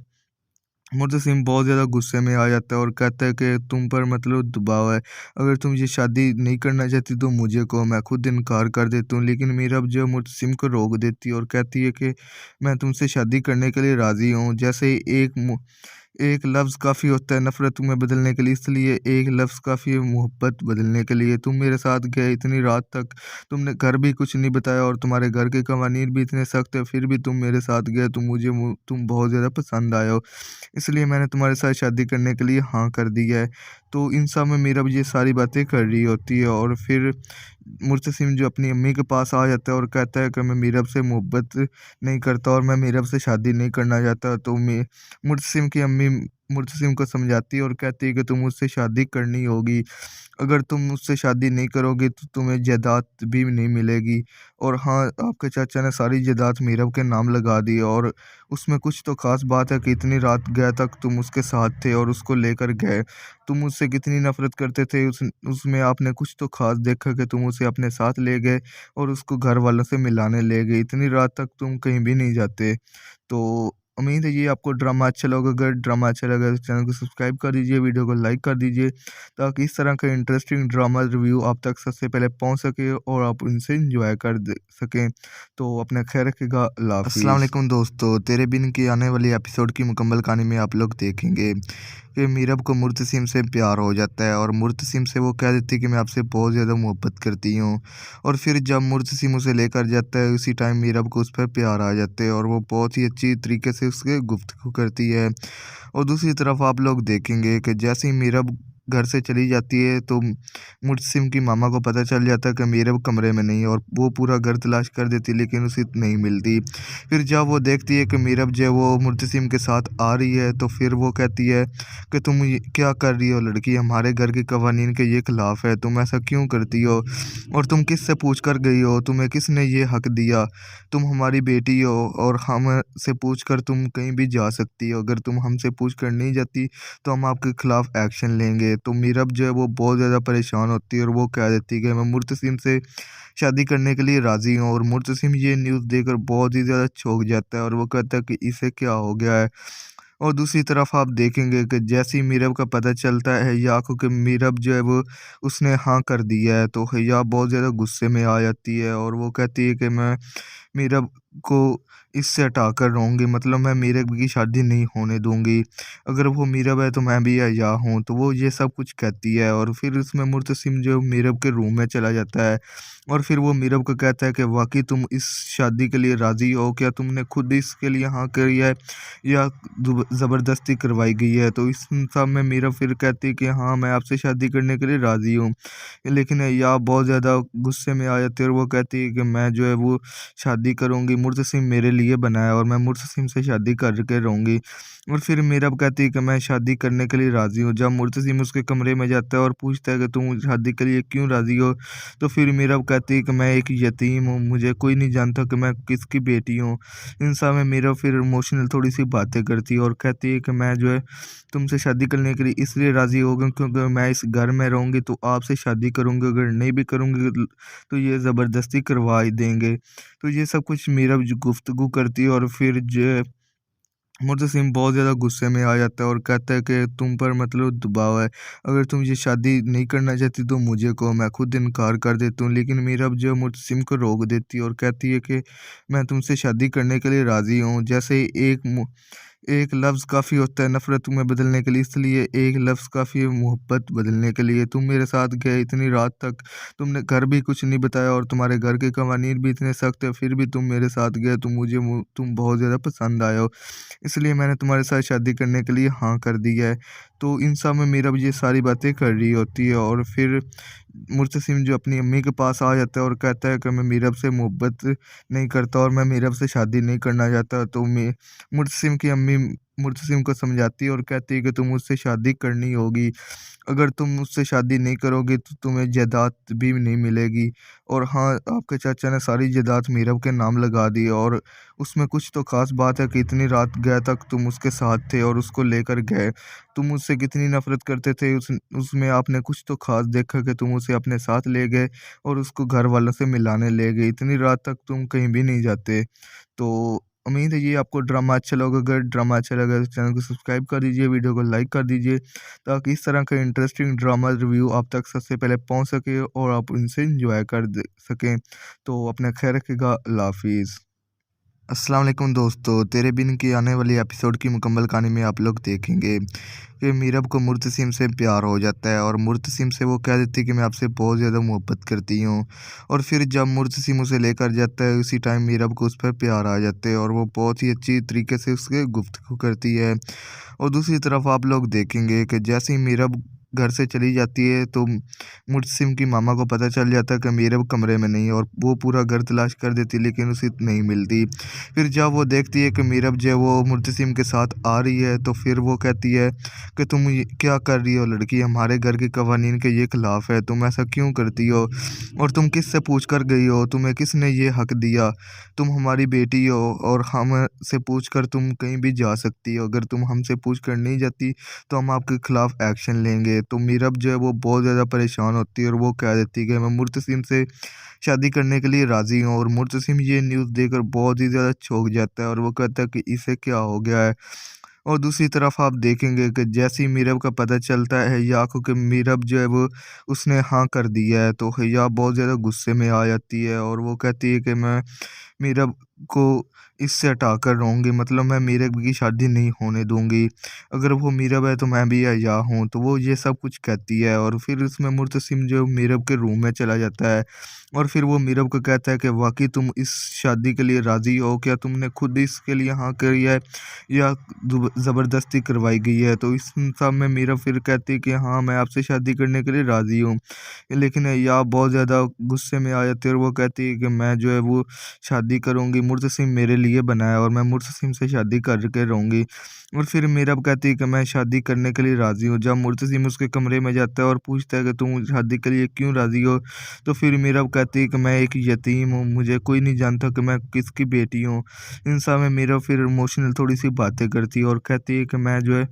C: मुर्तसिम बहुत ज़्यादा गुस्से में आ जाता है और कहता है कि तुम पर मतलब दबाव है। अगर तुम ये शादी नहीं करना चाहती तो मुझे कहो, मैं खुद इनकार कर देता हूँ। लेकिन मीरब जो है मुर्तसिम को रोक देती है और कहती है कि मैं तुमसे शादी करने के लिए राज़ी हूँ। जैसे ही एक लफ्ज़ काफ़ी होता है नफ़रत में बदलने के लिए, इसलिए एक लफ्ज़ काफ़ी है मोहब्बत बदलने के लिए। तुम मेरे साथ गए इतनी रात तक, तुमने घर भी कुछ नहीं बताया और तुम्हारे घर के कवानीन भी इतने सख्त है, फिर भी तुम मेरे साथ गए। तुम बहुत ज़्यादा पसंद आए हो, इसलिए मैंने तुम्हारे साथ शादी करने के लिए हाँ कर दी है। तो इन सब में मीरा ये सारी बातें कर रही होती है और फिर मुर्तसिम जो अपनी अम्मी के पास आ जाता है और कहता है कि मैं मीरब से मोहब्बत नहीं करता और मैं मीरब से शादी नहीं करना चाहता। तो मैं मुर्तसिम की अम्मी मुर्तसिम को समझाती है और कहती है कि तुम मुझसे शादी करनी होगी। अगर तुम मुझसे शादी नहीं करोगे तो तुम्हें जायदाद भी नहीं मिलेगी। और हाँ, आपके चाचा ने सारी जायदाद मीरब के नाम लगा दी और उसमें कुछ तो ख़ास बात है कि इतनी रात गए तक तुम उसके साथ थे और उसको लेकर गए। तुम मुझसे कितनी नफ़रत करते थे, उसमें आपने कुछ तो ख़ास देखा कि तुम उसे अपने साथ ले गए और उसको घर वालों से मिलाने ले गए। इतनी रात तक तुम कहीं भी नहीं जाते। तो उम्मीद है ये आपको ड्रामा अच्छा लगा। अगर ड्रामा अच्छा लगा तो चैनल को सब्सक्राइब कर दीजिए, वीडियो को लाइक कर दीजिए, ताकि इस तरह का इंटरेस्टिंग ड्रामा रिव्यू आप तक सबसे पहले पहुंच सके और आप उनसे इंजॉय कर सकें। तो अपना ख्याल रखिएगा। अल्लाह हाफिज़। अस्सलाम वालेकुम दोस्तों, तेरे बिन की आने वाली एपिसोड की मुकम्मल कहानी में आप लोग देखेंगे कि मीरब को मुर्तसिम से प्यार हो जाता है और मुर्तसिम से वो कह देती है कि मैं आपसे बहुत ज़्यादा मोहब्बत करती हूँ। और फिर जब मुर्तसिम उसे लेकर जाता है, उसी टाइम मीरब को उस पर प्यार आ जाता है और वो बहुत ही अच्छी तरीके से उसके गुफ्तगू करती है। और दूसरी तरफ आप लोग देखेंगे कि जैसे ही मीरब घर से चली जाती है तो मुर्तसिम की मामा को पता चल जाता है कि मीरब कमरे में नहीं है, और वो पूरा घर तलाश कर देती है लेकिन उसे नहीं मिलती। फिर जब वो देखती है कि मीरब जो है वो मुर्तसिम के साथ आ रही है, तो फिर वो कहती है कि तुम ये क्या कर रही हो लड़की, हमारे घर के कवानीन के ये खिलाफ है, तुम ऐसा क्यों करती हो, और तुम किससे पूछ कर गई हो, तुम्हें किसने ये हक दिया, तुम हमारी बेटी हो और हमसे पूछ कर तुम कहीं भी जा सकती हो, अगर तुम हमसे पूछ कर नहीं जाती तो हम आपके खिलाफ एक्शन लेंगे। तो मीरब जो है वो बहुत ज़्यादा परेशान होती है और वो कह देती है कि मैं मुर्तसिम से शादी करने के लिए राज़ी हूँ। और मुर्तसिम ये न्यूज़ देखकर बहुत ही ज़्यादा चौंक जाता है और वो कहता है कि इसे क्या हो गया है। और दूसरी तरफ आप देखेंगे कि जैसे ही मीरब का पता चलता है हैया को कि मीरब जो है वो उसने हाँ कर दिया है, तो हैया बहुत ज़्यादा गुस्से में आ जाती है और वो कहती है कि मैं मीरब को इससे हटाकर रहूँगी, मतलब मैं मीरब की शादी नहीं होने दूँगी। अगर वो मीरब है तो मैं भी हैया हूँ। तो वो ये सब कुछ कहती है और फिर उसमें मुर्तसिम जो मीरब के रूम में चला जाता है और फिर वो मीरब को कहता है कि वाक़ई तुम इस शादी के लिए राज़ी हो? क्या तुमने खुद इसके लिए हाँ करी है या ज़बरदस्ती करवाई गई है? तो इस सब में मीरब फिर कहती है कि हाँ, मैं आपसे शादी करने के लिए राज़ी हूँ। लेकिन या बहुत ज़्यादा गुस्से में आ जाती है और वो कहती है कि मैं जो है वो शादी करूँगी, मुर्तसिम मेरे लिए बना है और मैं मुर्तसिम से शादी करके रहूँगी। और फिर मीरब कहती है कि मैं शादी करने के लिए राज़ी हूँ। जब मुर्तसिम उसके कमरे में जाता है और पूछता है कि तुम शादी के लिए क्यों राज़ी हो? तो फिर मीरब कहती है कि मैं एक यतीम हूँ, मुझे कोई नहीं जानता कि मैं किसकी बेटी हूँ। इन सब में मीरब फिर इमोशनल थोड़ी-सी बातें करती है और कहती है कि मैं जो है तुमसे शादी करने के लिए इसलिए राज़ी हो गई क्योंकि मैं इस घर में रहूँगी तो आपसे शादी करूँगी, अगर नहीं भी करूँगी तो ये ज़बरदस्ती करवा ही देंगे। तो ये सब कुछ मीरब जो गुफ्तगू करती है और फिर जो है मुर्तसिम बहुत ज़्यादा गुस्से में आ जाता है और कहता है कि तुम पर मतलब दबाव है, अगर तुम ये शादी नहीं करना चाहती तो मुझे कहो, मैं खुद इनकार कर देती हूँ। लेकिन मीरब जो है मुर्तसिम को रोक देती है और कहती है कि मैं तुमसे शादी करने के लिए राज़ी हूँ। जैसे ही एक लफ्ज़ काफ़ी होता है नफ़रत में बदलने के लिए, इसलिए एक लफ्ज़ काफ़ी है मोहब्बत बदलने के लिए। तुम मेरे साथ गए इतनी रात तक, तुमने घर भी कुछ नहीं बताया और तुम्हारे घर के कवानीन भी इतने सख्त है, फिर भी तुम मेरे साथ गए, तुम बहुत ज़्यादा पसंद आए हो, इसलिए मैंने तुम्हारे साथ शादी करने के लिए हाँ कर दी है। तो इन सब में मीरब ये सारी बातें कर रही होती है और फिर मुर्तसिम जो अपनी अम्मी के पास आ जाता है और कहता है कि मैं मीरब से मोहब्बत नहीं करता और मैं मीरब से शादी नहीं करना चाहता। तो मुर्तसिम की अम्मी मुर्तसिम को समझाती है और कहती है कि तुम मुझसे शादी करनी होगी, अगर तुम मुझसे शादी नहीं करोगे तो तुम्हें जायदाद भी नहीं मिलेगी। और हाँ, आपके चाचा ने सारी जायदाद मीरब के नाम लगा दी और उसमें कुछ तो ख़ास बात है कि इतनी रात गए तक तुम उसके साथ थे और उसको लेकर गए। तुम उससे कितनी नफ़रत करते थे, उसमें आपने कुछ तो ख़ास देखा कि तुम उसे अपने साथ ले गए और उसको घर वालों से मिलाने ले गए। इतनी रात तक तुम कहीं भी नहीं जाते। तो उम्मीद है ये आपको ड्रामा अच्छा लगा। अगर ड्रामा अच्छा लगा तो चैनल को सब्सक्राइब कर दीजिए, वीडियो को लाइक कर दीजिए, ताकि इस तरह का इंटरेस्टिंग ड्रामा रिव्यू आप तक सबसे पहले पहुंच सके और आप इनसे इंजॉय कर सकें। तो अपना ख्याल रखिएगा। अल्लाह हाफिज़। अस्सलाम वालेकुम दोस्तों, तेरे बिन की आने वाली एपिसोड की मुकम्मल कहानी में आप लोग देखेंगे कि मीरब को मुर्तसिम से प्यार हो जाता है और मुर्तसिम से वो कह देती है कि मैं आपसे बहुत ज़्यादा मोहब्बत करती हूँ। और फिर जब मुर्तसिम उसे लेकर जाता है, उसी टाइम मीरब को उस पर प्यार आ जाता है और वो बहुत ही अच्छी तरीके से उसके गुफ्तगू करती है। और दूसरी तरफ आप लोग देखेंगे कि जैसे ही मीरब घर से चली जाती है तो मुर्तसिम की मामा को पता चल जाता है कि मीरब कमरे में नहीं है, और वो पूरा घर तलाश कर देती है लेकिन उसे नहीं मिलती। फिर जब वो देखती है कि मीरब जो है वो मुर्तसिम के साथ आ रही है, तो फिर वो कहती है कि तुम ये क्या कर रही हो लड़की, हमारे घर के कवानीन के ये खिलाफ है, तुम ऐसा क्यों करती हो, और तुम किससे पूछ कर गई हो, तुम्हें किसने ये हक दिया, तुम हमारी बेटी हो और हमसे पूछ कर तुम कहीं भी जा सकती हो, अगर तुम हमसे पूछ कर नहीं जाती तो हम आपके खिलाफ एक्शन लेंगे। तो मीरब जो है वो बहुत ज़्यादा परेशान होती है और वो कह देती है कि मैं मुर्तसिम से शादी करने के लिए राज़ी हूँ। और मुर्तसिम ये न्यूज़ देखकर बहुत ही ज़्यादा चौंक जाता है और वो कहता है कि इसे क्या हो गया है। और दूसरी तरफ आप देखेंगे कि जैसे ही मीरब का पता चलता है हिया को कि मीरब जो है वो उसने हाँ कर दिया है, तो हिया बहुत ज़्यादा गुस्से में आ जाती है और वो कहती है कि मैं मीरब को इससे हटाकर रहूँगी, मतलब मैं मीरब की शादी नहीं होने दूँगी। अगर वो मीरब है तो मैं भी हिया हूँ, तो वो ये सब कुछ कहती है। और फिर उसमें मुर्तसिम जो मीरब के रूम में चला जाता है और फिर वो मीरब को कहता है कि वाक़ई तुम इस शादी के लिए राज़ी हो? क्या तुमने खुद इसके लिए हाँ करी है या ज़बरदस्ती करवाई गई है? तो इस सब में मीरा फिर कहती है कि हाँ, मैं आपसे शादी करने के लिए राज़ी हूँ। लेकिन या बहुत ज़्यादा गुस्से में आ जाती है और वो कहती है कि मैं जो है वो शादी करूँगी, मुर्तसिम मेरे लिए बना है और मैं मुर्तसिम से शादी करके रहूँगी। और फिर मीरब कहती है कि मैं शादी करने के लिए राज़ी हूँ। जब मुर्तसिम उसके कमरे में जाता है और पूछता है कि तुम शादी के लिए क्यों राज़ी हो? तो फिर मीरब कहती है कि मैं एक यतीम हूँ, मुझे कोई नहीं जानता कि मैं किसकी बेटी हूँ। इन सब में मीरा फिर इमोशनल थोड़ी-सी बातें करती है और कहती है कि मैं जो है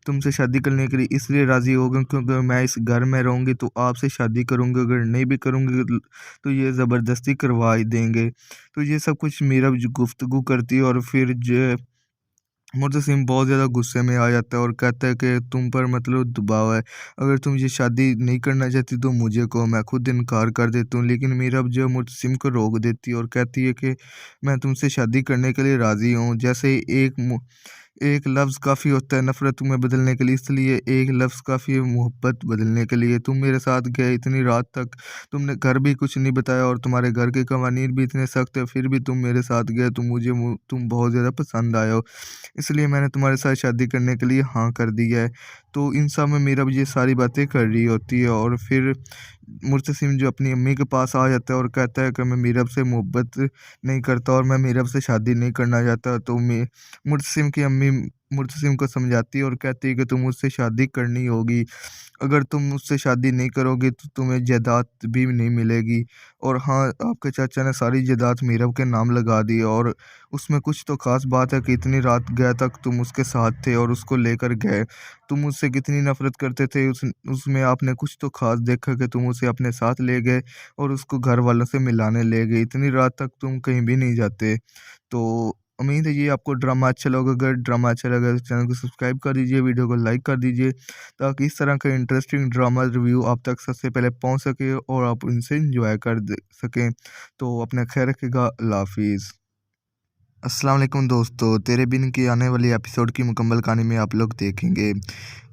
C: तुमसे शादी करने के लिए इसलिए राज़ी हो गई क्योंकि मैं इस घर में रहूँगी तो आपसे शादी करूँगी, अगर नहीं भी करूँगी तो ये ज़बरदस्ती करवा ही देंगे। तो ये सब कुछ मीरा जो गुफ्तगू करती है और फिर जो है मुर्तसिम बहुत ज़्यादा गुस्से में आ जाता है और कहता है कि तुम पर मतलब दबाव है। अगर तुम ये शादी नहीं करना चाहती तो मुझे कहो, मैं खुद इनकार कर देती हूँ। लेकिन मीरब जो है मुर्तसिम को रोक देती है और कहती है कि मैं तुमसे शादी करने के लिए राज़ी हूँ। जैसे ही एक लफ्ज़ काफ़ी होता है नफ़रत में बदलने के लिए, इसलिए एक लफ्ज़ काफ़ी है मोहब्बत बदलने के लिए। तुम मेरे साथ गए इतनी रात तक, तुमने घर भी कुछ नहीं बताया और तुम्हारे घर के कवानीन भी इतने सख्त है, फिर भी तुम मेरे साथ गए, तो तुम बहुत ज़्यादा पसंद आए हो। इसलिए मैंने तुम्हारे साथ शादी करने के लिए हाँ कर दी है। तो इन सब में मीरा ये सारी बातें कर रही होती है और फिर मुर्तसिम जो अपनी अम्मी के पास आ जाता है और कहता है कि मैं मीरब से मोहब्बत नहीं करता और मैं मीरब से शादी नहीं करना चाहता। तो मैं मुर्तसिम की अम्मी मुर्तसिम को समझाती है और कहती है कि तुम मुझसे शादी करनी होगी। अगर तुम मुझसे शादी नहीं करोगे तो तुम्हें जायदाद भी नहीं मिलेगी। और हाँ, आपके चाचा ने सारी जायदाद मीरब के नाम लगा दी है और उसमें कुछ तो ख़ास बात है कि इतनी रात गए तक तुम उसके साथ थे और उसको लेकर गए। तुम मुझसे कितनी नफ़रत करते थे, उसमें आपने कुछ तो ख़ास देखा कि तुम उसे अपने साथ ले गए और उसको घर वालों से मिलाने ले गए। इतनी रात तक तुम कहीं भी नहीं जाते। तो उम्मीद है ये आपको ड्रामा अच्छा लगा। अगर ड्रामा अच्छा लगा तो चैनल को सब्सक्राइब कर दीजिए, वीडियो को लाइक कर दीजिए ताकि इस तरह का इंटरेस्टिंग ड्रामा रिव्यू आप तक सबसे पहले पहुंच सके और आप इनसे एंजॉय कर सकें। तो अपना ख्याल रखिएगा। अल्लाह हाफिज़। अस्सलाम वालेकुम दोस्तों, तेरे बिन की आने वाली एपिसोड की मुकम्मल कहानी में आप लोग देखेंगे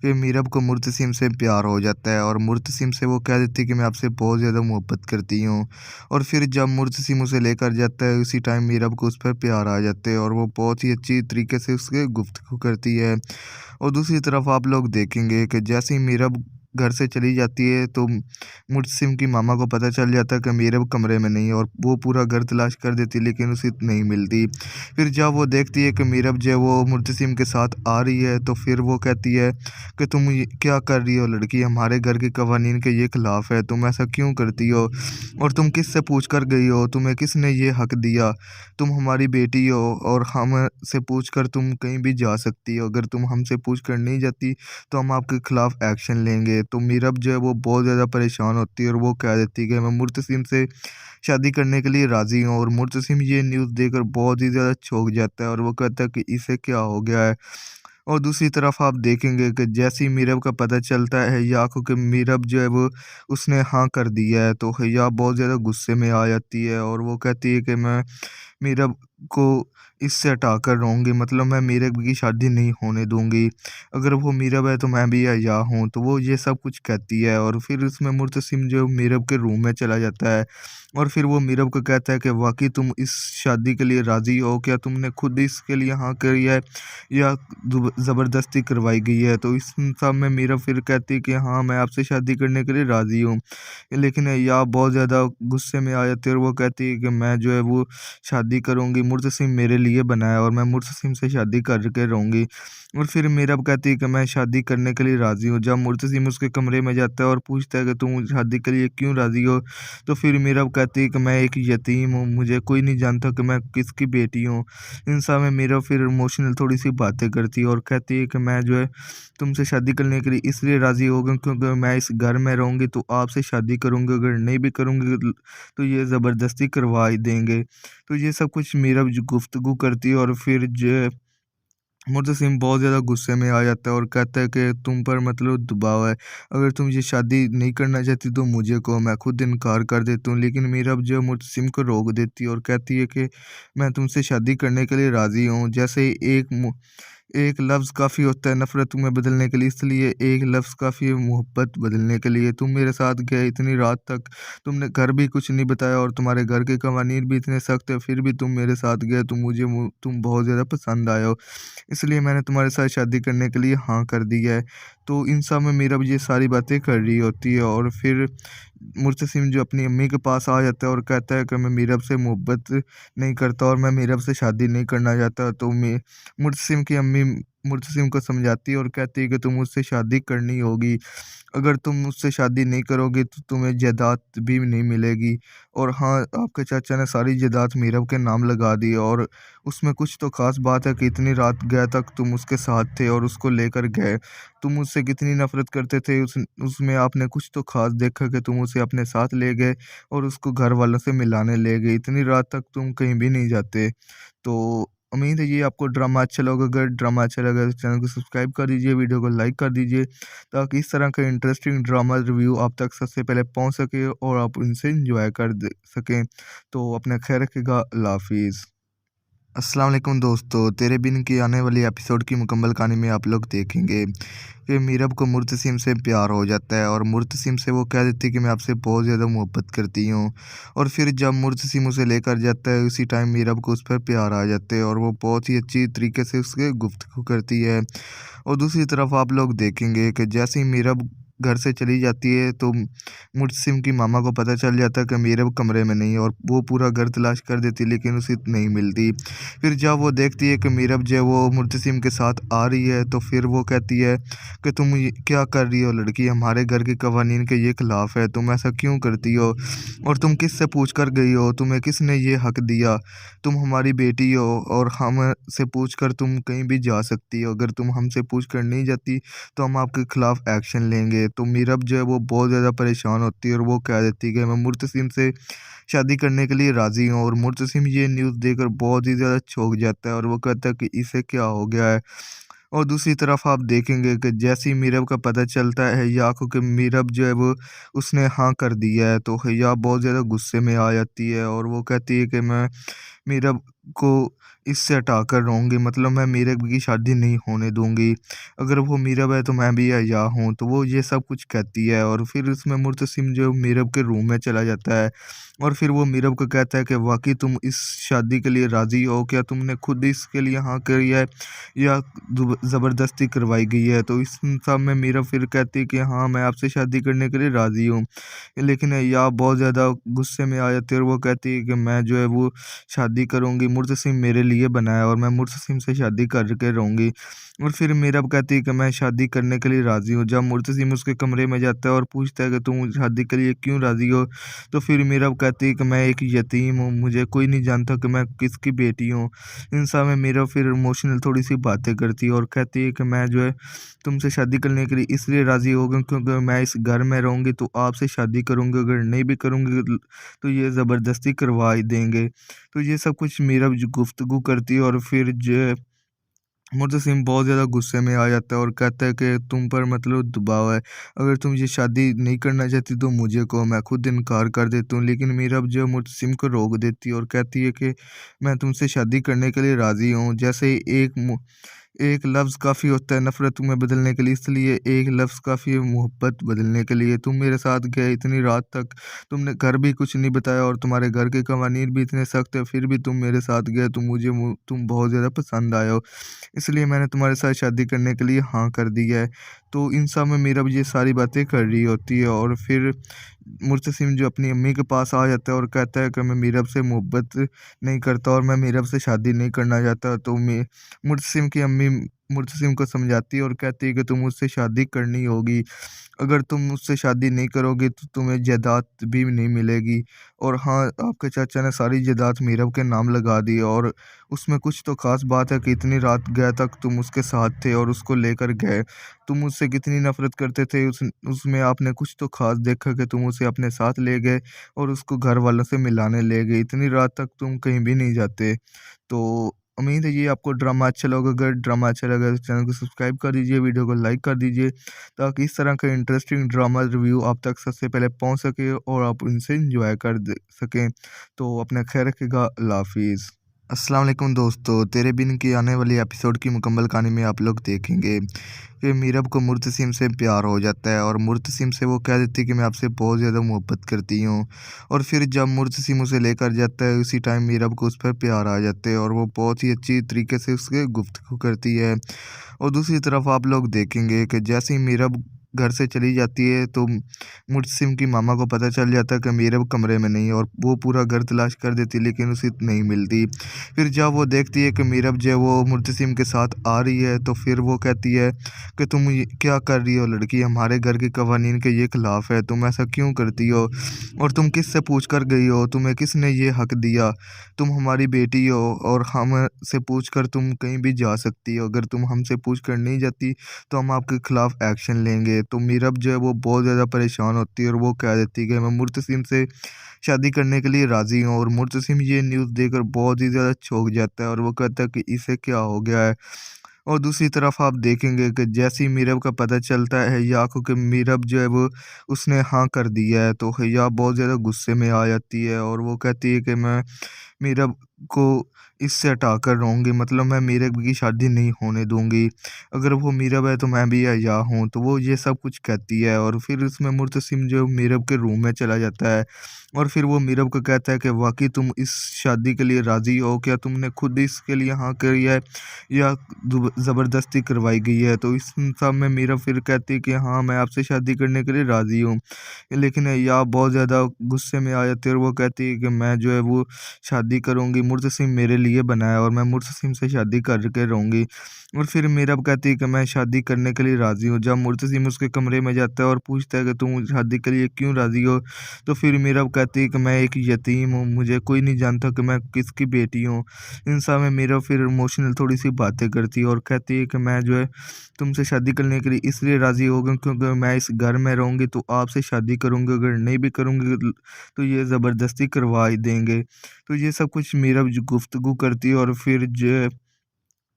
C: कि मीरब को मुर्तसिम से प्यार हो जाता है और मुर्तसिम से वो कह देती है कि मैं आपसे बहुत ज़्यादा मोहब्बत करती हूँ। और फिर जब मुर्तसिम उसे लेकर जाता है उसी टाइम मीरब को उस पर प्यार आ जाते हैं और वो बहुत ही अच्छी तरीके से उसके गुफ्तगू करती है। और दूसरी तरफ आप लोग देखेंगे कि जैसे ही मीरब घर से चली जाती है तो मुर्तसिम की मामा को पता चल जाता है कि मीरब कमरे में नहीं है और वो पूरा घर तलाश कर देती है लेकिन उसे नहीं मिलती। फिर जब वो देखती है कि मीरब जो है वो मुर्तसिम के साथ आ रही है तो फिर वो कहती है कि तुम ये क्या कर रही हो लड़की, हमारे घर के कवानीन के ये खिलाफ है, तुम ऐसा क्यों करती हो और तुम किससे पूछ कर गई हो, तुम्हें किसने ये हक दिया, तुम हमारी बेटी हो और हमसे पूछ कर तुम कहीं भी जा सकती हो, अगर तुम हमसे पूछ कर नहीं जाती तो हम आपके खिलाफ एक्शन लेंगे। तो मीरब जो है वो बहुत ज़्यादा परेशान होती है और वो कह देती है कि मैं मुर्तसिम से शादी करने के लिए राज़ी हूँ। और मुर्तसिम ये न्यूज़ देखकर बहुत ही ज़्यादा चौंक जाता है और वो कहता है कि इसे क्या हो गया है। और दूसरी तरफ आप देखेंगे कि जैसे ही मीरब का पता चलता है हिया को कि मीरब जो है वो उसने हाँ कर दिया है, तो हिया बहुत ज़्यादा गुस्से में आ जाती है और वो कहती है कि मैं मीरब को इससे हटाकर रहूँगी, मतलब मैं मीरब की शादी नहीं होने दूँगी। अगर वो मीरब है तो मैं भी हिया हूँ। तो वो ये सब कुछ कहती है और फिर उसमें मुर्तसिम जो मीरब के रूम में चला जाता है और फिर वो मीरब को कहता है कि वाक़ई तुम इस शादी के लिए राज़ी हो? क्या तुमने खुद इसके लिए हाँ करी है या ज़बरदस्ती करवाई गई है? तो इस सब में मीरा फिर कहती है कि हाँ, मैं आपसे शादी करने के लिए राज़ी हूँ। लेकिन या बहुत ज़्यादा गुस्से में आ जाती है और वो कहती है कि मैं जो है वो शादी करूँगी, मुर्तसिम मेरे लिए लिए बनाया और मैं मुर्तसिम से शादी करके रहूँगी। और फिर मीरब कहती है कि मैं शादी करने के लिए राज़ी हूँ। जब मुर्तसिम उसके कमरे में जाता है और पूछता है कि तुम शादी के लिए क्यों राज़ी हो, तो फिर मीरब कहती है कि मैं एक यतीम हूँ, मुझे कोई नहीं जानता कि मैं किसकी बेटी हूँ। इन सब में मीरब फिर इमोशनल थोड़ी-सी बातें करती है और कहती है कि मैं जो है तुमसे शादी करने के लिए इसलिए राज़ी हो गई क्योंकि मैं इस घर में रहूँगी तो आपसे शादी करूँगी, अगर नहीं भी करूँगी तो ये ज़बरदस्ती करवा ही देंगे। तो ये सब कुछ मीरब जो गुफ्तगू करती है और फिर जो है मुर्तसिम बहुत ज़्यादा गुस्से में आ जाता है और कहता है कि तुम पर मतलब दबाव है। अगर तुम ये शादी नहीं करना चाहती तो मुझे कहो, मैं खुद इनकार कर देती हूँ। लेकिन मीरब जो है मुर्तसिम को रोक देती है और कहती है कि मैं तुमसे शादी करने के लिए राज़ी हूँ। जैसे ही एक लफ्ज़ काफ़ी होता है नफ़रत में बदलने के लिए, इसलिए एक लफ्ज़ काफ़ी है मोहब्बत बदलने के लिए। तुम मेरे साथ गए इतनी रात तक, तुमने घर भी कुछ नहीं बताया और तुम्हारे घर के कवानीन भी इतने सख्त है, फिर भी तुम मेरे साथ गए तो तुम बहुत ज़्यादा पसंद आए हो। इसलिए मैंने तुम्हारे साथ शादी करने के लिए हाँ कर दी है। तो इन सब में मीरब ये सारी बातें कर रही होती है और फिर मुर्तसिम जो अपनी अम्मी के पास आ जाता है और कहता है कि मैं मीरब से मोहब्बत नहीं करता और मैं मीरब से शादी नहीं करना चाहता। तो मुर्तसिम की अम्मी मुर्तसिम को समझाती है और कहती है कि तुम मुझसे शादी करनी होगी। अगर तुम मुझसे शादी नहीं करोगे तो तुम्हें जायदाद भी नहीं मिलेगी। और हाँ, आपके चाचा ने सारी जायदाद मीरब के नाम लगा दी और उसमें कुछ तो ख़ास बात है कि इतनी रात गए तक तुम उसके साथ थे और उसको लेकर गए। तुम मुझसे कितनी नफ़रत करते थे उसमें आपने कुछ तो ख़ास देखा कि तुम उसे अपने साथ ले गए और उसको घर वालों से मिलाने ले गए। इतनी रात तक तुम कहीं भी नहीं जाते। तो उम्मीद है ये आपको ड्रामा अच्छा लगा। अगर ड्रामा अच्छा लगा तो चैनल को सब्सक्राइब कर दीजिए, वीडियो को लाइक कर दीजिए ताकि इस तरह का इंटरेस्टिंग ड्रामा रिव्यू आप तक सबसे पहले पहुंच सके और आप इनसे एंजॉय कर सकें। तो अपना ख्याल रखिएगा। अल्लाह हाफिज़। अस्सलाम वालेकुम दोस्तों, तेरे बिन की आने वाली एपिसोड की मुकम्मल कहानी में आप लोग देखेंगे कि मीरब को मुर्तसिम से प्यार हो जाता है और मुर्तसिम से वो कह देती है कि मैं आपसे बहुत ज़्यादा मोहब्बत करती हूँ। और फिर जब मुर्तसिम उसे लेकर जाता है उसी टाइम मीरब को उस पर प्यार आ जाता है और वो बहुत ही अच्छी तरीके से उसके गुफ्तगू करती है। और दूसरी तरफ आप लोग देखेंगे कि जैसे ही मीरब घर से चली जाती है तो मुर्तसिम की मामा को पता चल जाता है कि मीरब कमरे में नहीं है और वो पूरा घर तलाश कर देती है लेकिन उसे नहीं मिलती। फिर जब वो देखती है कि मीरब जो है वो मुर्तसिम के साथ आ रही है तो फिर वो कहती है कि तुम ये क्या कर रही हो लड़की, हमारे घर के कवानीन के ये खिलाफ है, तुम ऐसा क्यों करती हो और तुम किससे पूछ कर गई हो, तुम्हें किसने ये हक दिया, तुम हमारी बेटी हो और हमसे पूछ कर तुम कहीं भी जा सकती हो, अगर तुम हमसे पूछ कर नहीं जाती तो हम आपके खिलाफ एक्शन लेंगे। तो मीरब जो है वो बहुत ज़्यादा परेशान होती है और वो कह देती है कि मैं मुर्तसिम से शादी करने के लिए राज़ी हूँ। और मुर्तसिम ये न्यूज़ देखकर बहुत ही ज़्यादा चौंक जाता है और वो कहता है कि इसे क्या हो गया है। और दूसरी तरफ आप देखेंगे कि जैसे ही मीरब का पता चलता है हैया को कि मीरब जो है वो उसने हाँ कर दिया है तो हैया बहुत ज़्यादा गुस्से में आ जाती है और वो कहती है कि मैं मीरब को इससे हटाकर रहूँगी, मतलब मैं मीरब की शादी नहीं होने दूँगी। अगर वो मीरब है तो मैं भी हैया हूँ। तो वो ये सब कुछ कहती है और फिर उसमें मुर्तसिम जो मीरब के रूम में चला जाता है और फिर वो मीरब को कहता है कि वाक़ई तुम इस शादी के लिए राज़ी हो? क्या तुमने खुद इसके लिए हाँ करी है या ज़बरदस्ती करवाई गई है? तो इस सब में मीरब फिर कहती है कि हाँ, मैं आपसे शादी करने के लिए राज़ी हूँ। लेकिन हैया बहुत ज़्यादा गुस्से में आ जाती है और वो कहती है कि मैं जो है वो शादी करूँगी, मुर्तसिम मेरे लिए बना है और मैं मुर्तसिम से शादी करके रहूँगी। और फिर मीरब कहती है कि मैं शादी करने के लिए राज़ी हूँ। जब मुर्तसिम उसके कमरे में जाता है और पूछता है कि तुम शादी के लिए क्यों राज़ी हो? तो फिर मीरब कहती है कि मैं एक यतीम हूँ, मुझे कोई नहीं जानता कि मैं किसकी बेटी हूँ। इन सब में मीरब फिर इमोशनल थोड़ी-सी बातें करती है और कहती है कि मैं जो है तुमसे शादी करने के लिए इसलिए राज़ी हो गई क्योंकि मैं इस घर में रहूँगी तो आपसे शादी करूँगी, अगर नहीं भी करूँगी तो ये ज़बरदस्ती करवा ही देंगे। तो ये सब कुछ मीरब जो गुफ्तगू करती है और फिर जो है मुर्तसिम बहुत ज़्यादा गुस्से में आ जाता है और कहता है कि तुम पर मतलब दबाव है। अगर तुम ये शादी नहीं करना चाहती तो मुझे कहो, मैं खुद इनकार कर देती हूँ। लेकिन मीरब जो है मुर्तसिम को रोक देती है और कहती है कि मैं तुमसे शादी करने के लिए राज़ी हूँ। जैसे ही एक लफ्ज़ काफ़ी होता है नफ़रत में बदलने के लिए, इसलिए एक लफ्ज़ काफ़ी है मोहब्बत बदलने के लिए। तुम मेरे साथ गए इतनी रात तक, तुमने घर भी कुछ नहीं बताया और तुम्हारे घर के कवानीन भी इतने सख्त है, फिर भी तुम मेरे साथ गए तो तुम बहुत ज़्यादा पसंद आए हो। इसलिए मैंने तुम्हारे साथ शादी करने के लिए हाँ कर दी है। तो इन सब में मीरब ये सारी बातें कर रही होती है और फिर मुर्तसिम जो अपनी अम्मी के पास आ जाता है और कहता है कि मैं मीरब से मोहब्बत नहीं करता और मैं मीरब से शादी नहीं करना चाहता। तो मुर्तसिम की अम्मी मुर्तसिम को समझाती है और कहती है कि तुम मुझसे शादी करनी होगी। अगर तुम मुझसे शादी नहीं करोगे तो तुम्हें जायदाद भी नहीं मिलेगी। और हाँ, आपके चाचा ने सारी जायदाद मीरब के नाम लगा दी और उसमें कुछ तो ख़ास बात है कि इतनी रात गए तक तुम उसके साथ थे और उसको लेकर गए। तुम मुझसे कितनी नफ़रत करते थे, उसमें आपने कुछ तो ख़ास देखा कि तुम उसे अपने साथ ले गए और उसको घर वालों से मिलाने ले गए। इतनी रात तक तुम कहीं भी नहीं जाते। तो उम्मीद है ये आपको ड्रामा अच्छा लगा। अगर ड्रामा अच्छा लगा तो चैनल को सब्सक्राइब कर दीजिए, वीडियो को लाइक कर दीजिए ताकि इस तरह का इंटरेस्टिंग ड्रामा रिव्यू आप तक सबसे पहले पहुंच सके और आप इनसे एंजॉय कर सकें। तो अपना ख्याल रखिएगा। अल्लाह हाफिज़। अस्सलाम वालेकुम दोस्तों, तेरे बिन की आने वाली एपिसोड की मुकम्मल कहानी में आप लोग देखेंगे कि मीरब को मुर्तसिम से प्यार हो जाता है और मुर्तसिम से वो कह देती है कि मैं आपसे बहुत ज़्यादा मोहब्बत करती हूँ। और फिर जब मुर्तसिम उसे लेकर जाता है उसी टाइम मीरब को उस पर प्यार आ जाता है और वो बहुत ही अच्छी तरीके से उसके गुफ्तगू करती है। और दूसरी तरफ आप लोग देखेंगे कि जैसे ही मीरब घर से चली जाती है तो मुर्तसिम की मामा को पता चल जाता है कि मीरब कमरे में नहीं है और वो पूरा घर तलाश कर देती है लेकिन उसे नहीं मिलती। फिर जब वो देखती है कि मीरब जो है वो मुर्तसिम के साथ आ रही है तो फिर वो कहती है कि तुम क्या कर रही हो लड़की, हमारे घर के कवानीन के ये खिलाफ है, तुम ऐसा क्यों करती हो और तुम किससे पूछ कर गई हो, तुम्हें किसने ये हक दिया, तुम हमारी बेटी हो और हम से पूछ कर तुम कहीं भी जा सकती हो, अगर तुम हमसे पूछ कर नहीं जाती तो हम आपके खिलाफ एक्शन लेंगे। तो मीरब जो है वो बहुत ज़्यादा परेशान होती है और वो कह देती है कि मैं मुर्तसिम से शादी करने के लिए राज़ी हूँ। और मुर्तसिम ये न्यूज़ देकर बहुत ही ज़्यादा चौंक जाता है और वो कहता है कि इसे क्या हो गया है। और दूसरी तरफ आप देखेंगे कि जैसे ही मीरब का पता चलता है हिया को कि मीरब जो है वो उसने हाँ कर दिया है तो हिया बहुत ज़्यादा गुस्से में आ जाती है और वो कहती है कि मैं मीरब को इससे हटाकर रहूँगी, मतलब मैं मीरब की शादी नहीं होने दूँगी। अगर वो मीरब है तो मैं भी हिया हूँ। तो वो ये सब कुछ कहती है और फिर उसमें मुर्तसिम जो मीरब के रूम में चला जाता है और फिर वो मीरब को कहता है कि वाक़ई तुम इस शादी के लिए राज़ी हो? क्या तुमने खुद इसके लिए हाँ करी है या ज़बरदस्ती करवाई गई है? तो इस सब में मीरब फिर कहती है कि हाँ, मैं आपसे शादी करने के लिए राज़ी हूँ। लेकिन या बहुत ज़्यादा गुस्से में आ जाती है और वो कहती है कि मैं जो है वो शादी करूँगी, मुर्तसिम मेरे लिए बना है और मैं मुर्तसिम से शादी करके रहूँगी। और फिर मीरब कहती है कि मैं शादी करने के लिए राज़ी हूँ। जब मुर्तसिम उसके कमरे में जाता है और पूछता है कि तुम शादी के लिए क्यों राज़ी हो? तो फिर मीरब कहती है कि मैं एक यतीम हूँ, मुझे कोई नहीं जानता कि मैं किसकी बेटी हूँ। इन सब में मीरब फिर इमोशनल थोड़ी-सी बातें करती है और कहती है कि मैं जो है तुमसे शादी करने के लिए इसलिए राज़ी हो गई क्योंकि मैं इस घर में रहूँगी तो आपसे शादी करूँगी, अगर नहीं भी करूँगी तो ये ज़बरदस्ती करवा ही देंगे। तो ये सब कुछ मीरब जो गुफ्तगू करती है और फिर जो है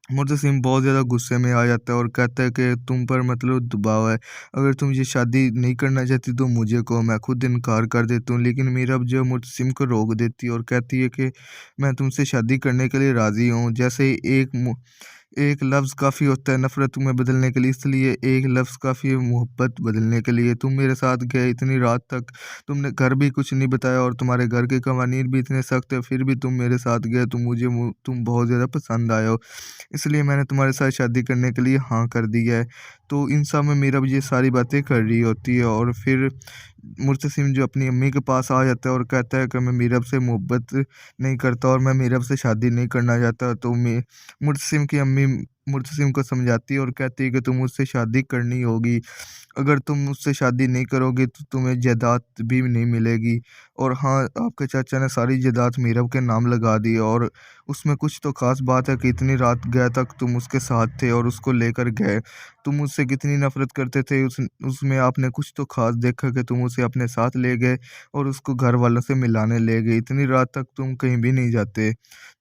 C: मुर्तसिम बहुत ज़्यादा गुस्से में आ जाता है और कहता है कि तुम पर मतलब दबाव है, अगर तुम ये शादी नहीं करना चाहती तो मुझे कहो, मैं खुद इनकार कर देती हूँ। लेकिन मीरब जो है मुर्तसिम को रोक देती है और कहती है कि मैं तुमसे शादी करने के लिए राज़ी हूँ। जैसे ही एक लफ्ज़ काफ़ी होता है नफ़रत में बदलने के लिए, इसलिए एक लफ्ज़ काफ़ी है मोहब्बत बदलने के लिए। तुम मेरे साथ गए इतनी रात तक, तुमने घर भी कुछ नहीं बताया और तुम्हारे घर के कवानीन भी इतने सख्त है, फिर भी तुम मेरे साथ गए, तुम बहुत ज़्यादा पसंद आए हो, इसलिए मैंने तुम्हारे साथ शादी करने के लिए हाँ कर दी है। तो इन सब में मीरब ये सारी बातें कर रही होती है और फिर मुर्तसिम जो अपनी अम्मी के पास आ जाता है और कहता है कि मैं मीरब से मोहब्बत नहीं करता और मैं मीरब से शादी नहीं करना चाहता। तो मुर्तसिम की अम्मी मुर्तसिम को समझाती है और कहती है कि तुम मुझसे शादी करनी होगी। अगर तुम मुझसे शादी नहीं करोगे तो तुम्हें जायदाद भी नहीं मिलेगी। और हाँ, आपके चाचा ने सारी जायदाद मीरब के नाम लगा दी और उसमें कुछ तो ख़ास बात है कि इतनी रात गए तक तुम उसके साथ थे और उसको लेकर गए। तुम मुझसे कितनी नफ़रत करते थे, उसमें आपने कुछ तो ख़ास देखा कि तुम उसे अपने साथ ले गए और उसको घर वालों से मिलाने ले गए। इतनी रात तक तुम कहीं भी नहीं जाते।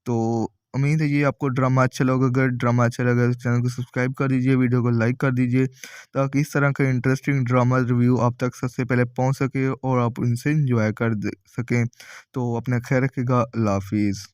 C: तो उम्मीद है ये आपको ड्रामा अच्छा लगा। अगर ड्रामा अच्छा लगा तो चैनल को सब्सक्राइब कर दीजिए, वीडियो को लाइक कर दीजिए ताकि इस तरह का इंटरेस्टिंग ड्रामा रिव्यू आप तक सबसे पहले पहुंच सके और आप इनसे एंजॉय कर सकें। तो अपना ख्याल रखिएगा। अल्लाह हाफिज़।